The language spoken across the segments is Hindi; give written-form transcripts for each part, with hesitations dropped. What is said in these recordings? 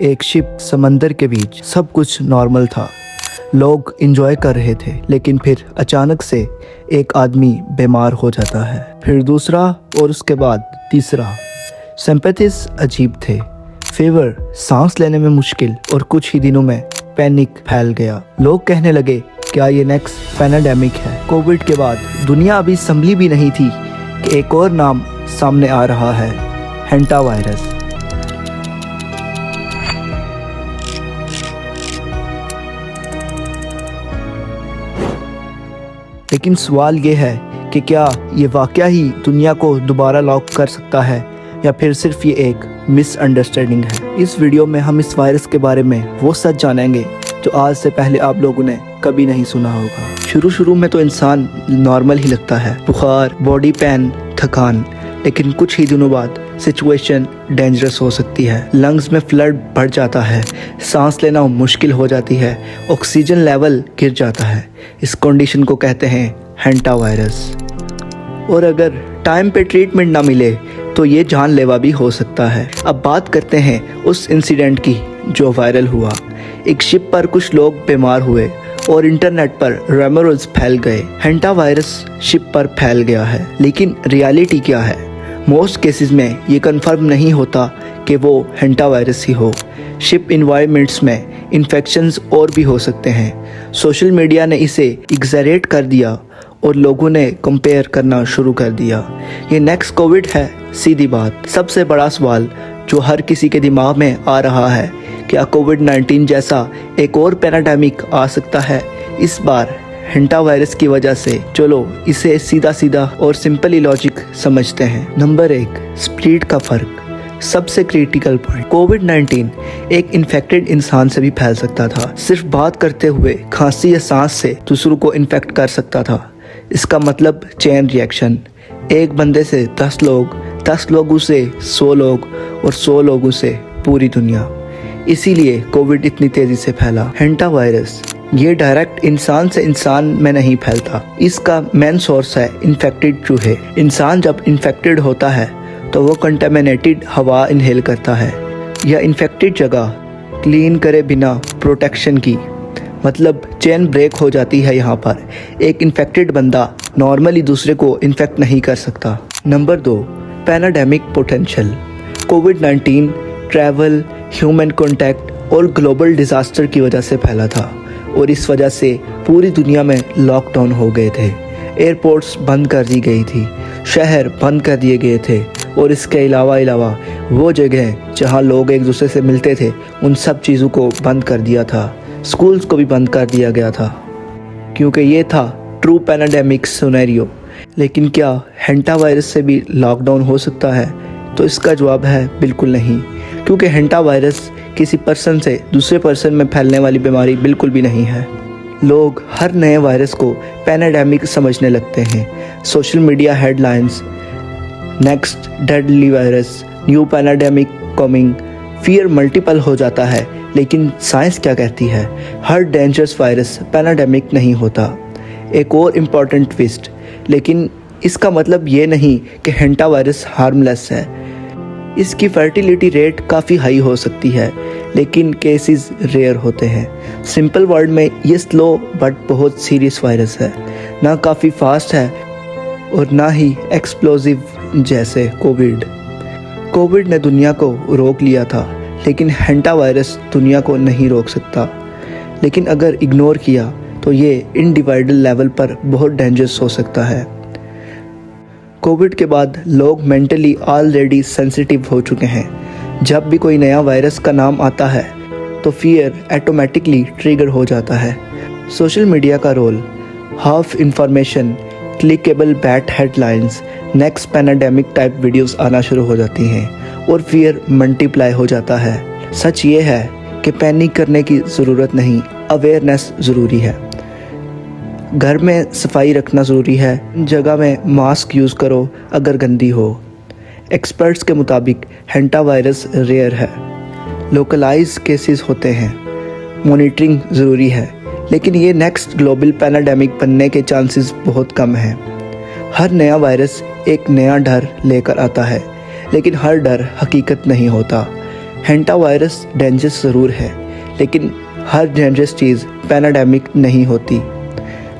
एक शिप समंदर के बीच, सब कुछ नॉर्मल था, लोग एंजॉय कर रहे थे। लेकिन फिर अचानक से एक आदमी बीमार हो जाता है, फिर दूसरा और उसके बाद तीसरा। सिंपैथीज अजीब थे, फीवर, सांस लेने में मुश्किल, और कुछ ही दिनों में पैनिक फैल गया। लोग कहने लगे क्या ये नेक्स्ट पैनाडेमिक है। कोविड के बाद दुनिया अभी संभली भी नहीं थी कि एक और नाम सामने आ रहा है, हेंटा वायरस। लेकिन सवाल ये है कि क्या ये वाकया ही दुनिया को दोबारा लॉक कर सकता है या फिर सिर्फ ये एक मिसअंडरस्टैंडिंग है। इस वीडियो में हम इस वायरस के बारे में वो सच जानेंगे जो आज से पहले आप लोगों ने कभी नहीं सुना होगा। शुरू में तो इंसान नॉर्मल ही लगता है, बुखार, बॉडी पेन, थकान, लेकिन कुछ ही दिनों बाद सिचुएशन डेंजरस हो सकती है। लंग्स में फ्लड बढ़ जाता है, सांस लेना मुश्किल हो जाती है, ऑक्सीजन लेवल गिर जाता है। इस कंडीशन को कहते हैं हेंटा वायरस। और अगर टाइम पे ट्रीटमेंट ना मिले तो ये जानलेवा भी हो सकता है। अब बात करते हैं उस इंसिडेंट की जो वायरल हुआ। एक शिप पर कुछ लोग बीमार हुए और इंटरनेट पर रूमर्स फैल गए, हेंटा वायरस शिप पर फैल गया है। लेकिन रियलिटी क्या है? मोस्ट केसेस में ये कंफर्म नहीं होता कि वो हेंटा वायरस ही हो। शिप इन्वायरमेंट्स में इन्फेक्शंस और भी हो सकते हैं। सोशल मीडिया ने इसे एग्जैरेट कर दिया और लोगों ने कंपेयर करना शुरू कर दिया। ये नेक्स्ट कोविड है, सीधी बात। सबसे बड़ा सवाल जो हर किसी के दिमाग में आ रहा है, क्या कोविड-19 जैसा एक और पैनाडेमिक आ सकता है इस बार हेंटा वायरस की वजह से? चलो इसे सीधा और सिंपली लॉजिक समझते हैं। नंबर 1, स्पीड का फर्क। सबसे क्रिटिकल पॉइंट, कोविड-19 एक इन्फेक्टेड इंसान से भी फैल सकता था। सिर्फ बात करते हुए, खांसी या सांस से दूसरों को इन्फेक्ट कर सकता था। इसका मतलब चेन रिएक्शन। एक बंदे से 10 लोग, 10 लोगों से 100 लोग और 100 लोगों से पूरी दुनिया। इसीलिए कोविड इतनी तेजी से फैला। हेंटा वायरस ये डायरेक्ट इंसान से इंसान में नहीं फैलता। इसका मेन सोर्स है इन्फेक्टेड चूहे। इंसान जब इन्फेक्टेड होता है तो वो कंटेमिनेटेड हवा इनहेल करता है या इन्फेक्टेड जगह क्लीन करे बिना प्रोटेक्शन की, मतलब चेन ब्रेक हो जाती है। यहाँ पर एक इन्फेक्टेड बंदा नॉर्मली दूसरे को इन्फेक्ट नहीं कर सकता। Number 2, pandemic potential. कोविड-19 ट्रैवल, ह्यूमन कॉन्टैक्ट और ग्लोबल डिजास्टर की वजह से फैला था और इस वजह से पूरी दुनिया में लॉकडाउन हो गए थे। एयरपोर्ट्स बंद कर दी गई थी, शहर बंद कर दिए गए थे और इसके अलावा वो जगह जहां लोग एक दूसरे से मिलते थे उन सब चीज़ों को बंद कर दिया था। स्कूल्स को भी बंद कर दिया गया था क्योंकि ये था ट्रू पैनाडेमिक सिनेरियो। लेकिन क्या हेंटा वायरस से भी लॉकडाउन हो सकता है? तो इसका जवाब है बिल्कुल नहीं, क्योंकि हेंटा वायरस किसी पर्सन से दूसरे पर्सन में फैलने वाली बीमारी बिल्कुल भी नहीं है। लोग हर नए वायरस को पैनाडेमिक समझने लगते हैं। Social media headlines, next deadly virus, new pandemic coming, fear multiple हो जाता है। लेकिन साइंस क्या कहती है? हर डेंजरस वायरस पैनाडेमिक नहीं होता। एक और इम्पॉर्टेंट ट्विस्ट, लेकिन इसका मतलब ये नहीं कि हेंटा वायरस हार्मलेस है। इसकी फर्टिलिटी रेट काफ़ी हाई हो सकती है, लेकिन केसेस रेयर होते हैं। सिंपल वर्ड में ये स्लो बट बहुत सीरियस वायरस है, ना काफ़ी फास्ट है और ना ही एक्सप्लोसिव जैसे कोविड ने दुनिया को रोक लिया था, लेकिन हेंटा वायरस दुनिया को नहीं रोक सकता। लेकिन अगर इग्नोर किया तो ये इंडिविजुअल लेवल पर बहुत डेंजरस हो सकता है। कोविड के बाद लोग मेंटली ऑलरेडी सेंसिटिव हो चुके हैं। जब भी कोई नया वायरस का नाम आता है तो फियर ऑटोमेटिकली ट्रिगर हो जाता है। सोशल मीडिया का role, half information, clickable bad headlines, next pandemic type videos आना शुरू हो जाती हैं और फियर मल्टीप्लाई हो जाता है। सच ये है कि पैनिक करने की ज़रूरत नहीं, अवेयरनेस ज़रूरी है। घर में सफाई रखना ज़रूरी है, जगह में मास्क यूज़ करो अगर गंदी हो। एक्सपर्ट्स के मुताबिक हेंटा वायरस रेयर है, लोकलाइज केसेस होते हैं, मॉनिटरिंग ज़रूरी है, लेकिन ये नेक्स्ट ग्लोबल पैनाडेमिक बनने के चांसेस बहुत कम हैं। हर नया वायरस एक नया डर लेकर आता है, लेकिन हर डर हकीकत नहीं होता। हेंटा वायरस डेंजरस ज़रूर है, लेकिन हर डेंजरस चीज़ पैनाडेमिक नहीं होती।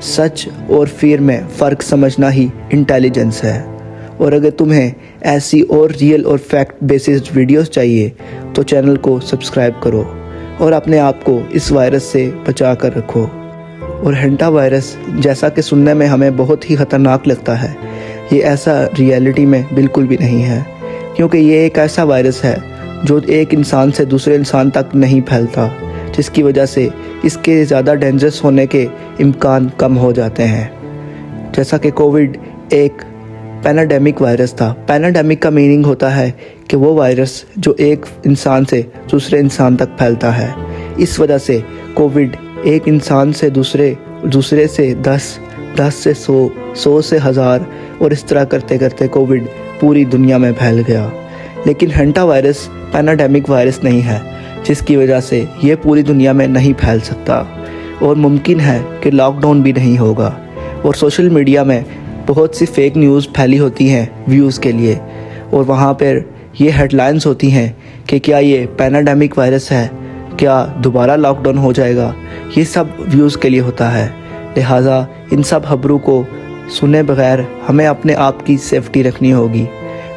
सच और फियर में फ़र्क समझना ही इंटेलिजेंस है। और अगर तुम्हें ऐसी और रियल और फैक्ट बेस्ड वीडियोस चाहिए तो चैनल को सब्सक्राइब करो और अपने आप को इस वायरस से बचा कर रखो। और हेंटा वायरस जैसा कि सुनने में हमें बहुत ही ख़तरनाक लगता है, ये ऐसा रियलिटी में बिल्कुल भी नहीं है, क्योंकि ये एक ऐसा वायरस है जो एक इंसान से दूसरे इंसान तक नहीं फैलता, जिसकी वजह से इसके ज़्यादा डेंजरस होने के इम्कान कम हो जाते हैं। जैसा कि कोविड एक पैनाडेमिक वायरस था। पैनाडेमिक का मीनिंग होता है कि वो वायरस जो एक इंसान से दूसरे इंसान तक फैलता है। इस वजह से कोविड एक इंसान से दूसरे से 10 से 100 से 1000 और इस तरह करते करते कोविड पूरी दुनिया में फैल गया। लेकिन हेंटा वायरस पैनाडेमिक वायरस नहीं है, जिसकी वजह से ये पूरी दुनिया में नहीं फैल सकता और मुमकिन है कि लॉकडाउन भी नहीं होगा। और सोशल मीडिया में बहुत सी फेक न्यूज़ फैली होती हैं व्यूज़ के लिए, और वहाँ पर ये हेडलाइंस होती हैं कि क्या ये पैनाडेमिक वायरस है, क्या दोबारा लॉकडाउन हो जाएगा। ये सब व्यूज़ के लिए होता है। लिहाजा इन सब खबरों को सुने बगैर हमें अपने आप की सेफ्टी रखनी होगी।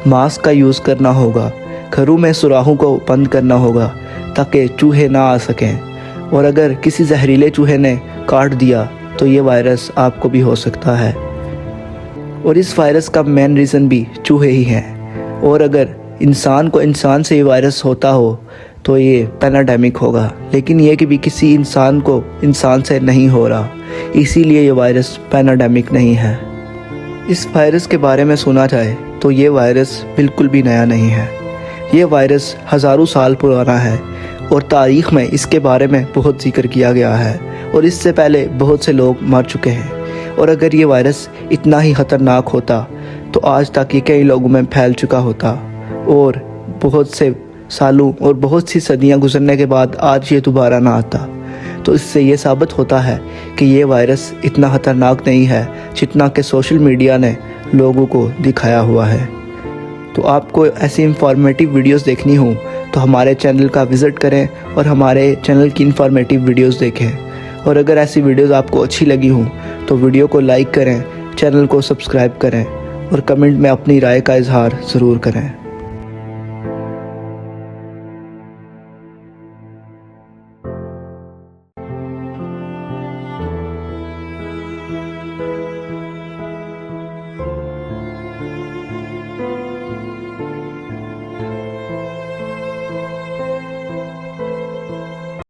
मास्क का यूज़ करना होगा, घरों में सुराहों को बंद करना होगा ताकि चूहे ना आ सकें। और अगर किसी जहरीले चूहे ने काट दिया तो ये वायरस आपको भी हो सकता है। और इस वायरस का मेन रीज़न भी चूहे ही हैं। और अगर इंसान को इंसान से ये वायरस होता हो तो ये पैनाडेमिक होगा, लेकिन ये कि भी किसी इंसान को इंसान से नहीं हो रहा, इसीलिए ये वायरस पैनाडेमिक नहीं है। इस वायरस के बारे में सुना जाए तो ये वायरस बिल्कुल भी नया नहीं है। ये वायरस हज़ारों साल पुराना है और तारीख़ में इसके बारे में बहुत जिक्र किया गया है और इससे पहले बहुत से लोग मर चुके हैं। और अगर ये वायरस इतना ही ख़तरनाक होता तो आज तक ये कई लोगों में फैल चुका होता, और बहुत से सालों और बहुत सी सदियां गुजरने के बाद आज ये दोबारा ना आता। तो इससे ये साबित होता है कि ये वायरस इतना ख़तरनाक नहीं है जितना कि सोशल मीडिया ने लोगों को दिखाया हुआ है। तो आपको ऐसी इंफॉर्मेटिव वीडियोस देखनी हो तो हमारे चैनल का विज़िट करें और हमारे चैनल की इंफॉर्मेटिव वीडियोस देखें। और अगर ऐसी वीडियोस आपको अच्छी लगी हों तो वीडियो को लाइक करें, चैनल को सब्सक्राइब करें और कमेंट में अपनी राय का इजहार ज़रूर करें।